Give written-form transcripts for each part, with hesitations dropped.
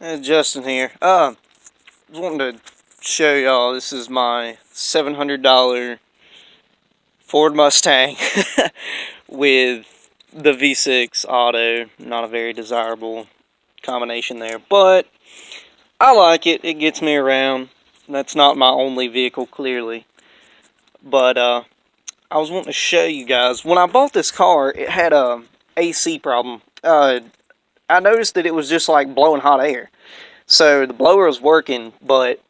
Justin here. Wanting to show y'all this is my $700 Ford Mustang with the V6 auto. Not a very desirable combination there, but I like it. It gets me around. That's not my only vehicle, clearly. But I was wanting to show you guys. When I bought this car, it had a AC problem. I noticed that it was just like blowing hot air. So the blower was working, but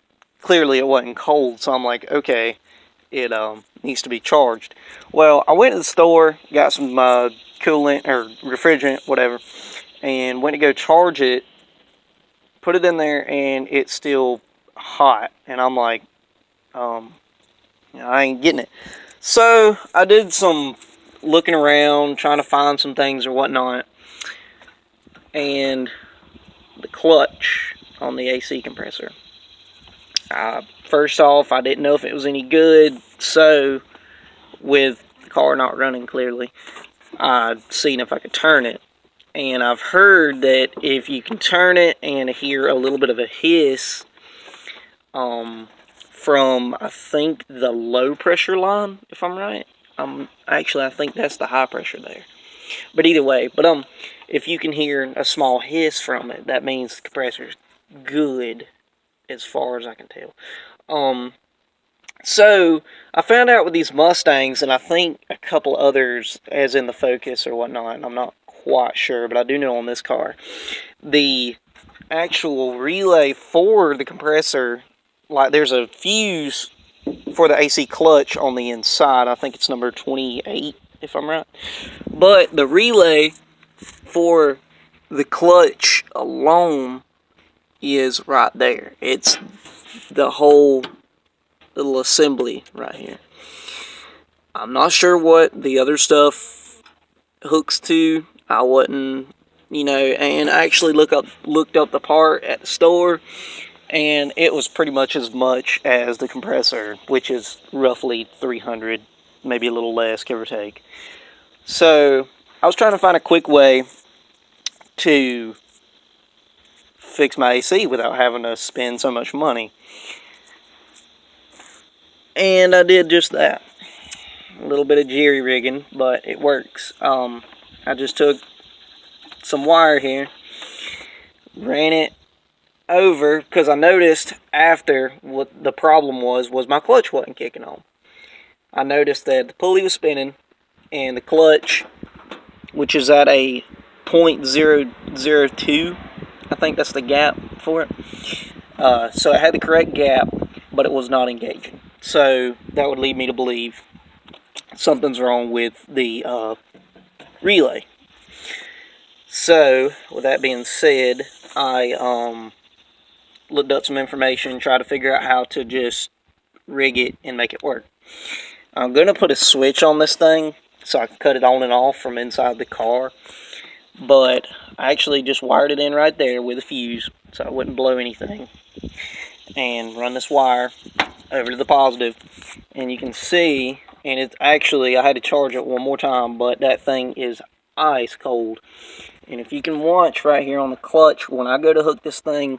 clearly it wasn't cold. So I'm like, okay, it needs to be charged. Well, I went to the store, got some coolant or refrigerant, whatever, and went to go charge it. Put it in there, and it's still hot. And I'm like, I ain't getting it. So I did some looking around, trying to find some things or whatnot, and the clutch on the AC compressor. First off, I didn't know if it was any good, so with the car not running clearly, I'd seen if I could turn it. And I've heard that if you can turn it and hear a little bit of a hiss from, I think, the low pressure line, if I'm right. Actually, I think that's the high pressure there. But either way, if you can hear a small hiss from it, that means the compressor's good, as far as I can tell. So I found out with these Mustangs, and I think a couple others, as in the Focus or whatnot, and I'm not quite sure, but I do know on this car, the actual relay for the compressor, like there's a fuse for the AC clutch on the inside. I think it's number 28, if I'm right. But the relay for the clutch alone is right there. It's the whole little assembly right here. I'm not sure what the other stuff hooks to. I wasn't, and I actually looked up the part at the store, and it was pretty much as much as the compressor, which is roughly 300, maybe a little less, give or take. So I was trying to find a quick way to fix my AC without having to spend so much money. And I did just that. A little bit of jerry rigging, but it works. I just took some wire here, ran it over, because I noticed after what the problem was my clutch wasn't kicking on. I noticed that the pulley was spinning, and the clutch, which is at a 0.002, I think that's the gap for it. So it had the correct gap, but it was not engaging. So that would lead me to believe something's wrong with the relay. So with that being said, I looked up some information, tried to figure out how to just rig it and make it work. I'm going to put a switch on this thing so I can cut it on and off from inside the car, but I actually just wired it in right there with a fuse so I wouldn't blow anything, and run this wire over to the positive, and you can see, and it's actually, I had to charge it one more time, but that thing is ice cold. And if you can watch right here on the clutch, when I go to hook this thing,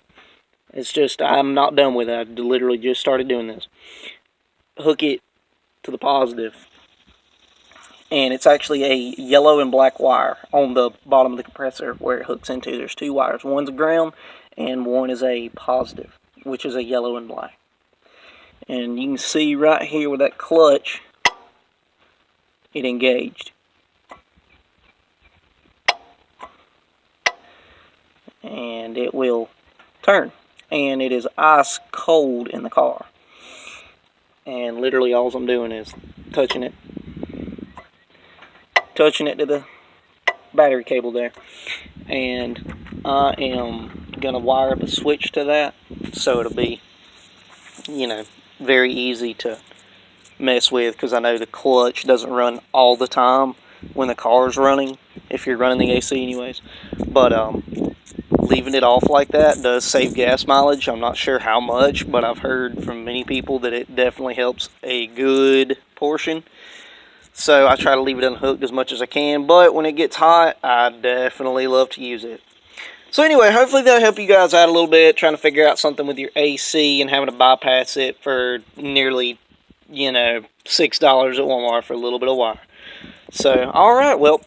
it's just, I'm not done with it. I literally just started doing this. Hook it to the positive, and it's actually a yellow and black wire on the bottom of the compressor where it hooks into. There's two wires. One's a ground, and one is a positive, which is a yellow and black. And you can see right here with that clutch, it engaged. And it will turn. And it is ice cold in the car. And literally all I'm doing is touching it to the battery cable there. And I am going to wire up a switch to that, so it'll be, very easy to mess with, because I know the clutch doesn't run all the time when the car's running, if you're running the AC anyways. But leaving it off like that does save gas mileage. I'm not sure how much, but I've heard from many people that it definitely helps a good portion. So I try to leave it unhooked as much as I can, but when it gets hot, I definitely love to use it. So anyway, hopefully that'll help you guys out a little bit, trying to figure out something with your AC and having to bypass it for nearly, $6 at Walmart for a little bit of wire. So, alright, well,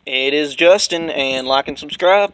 it is Justin, and like and subscribe.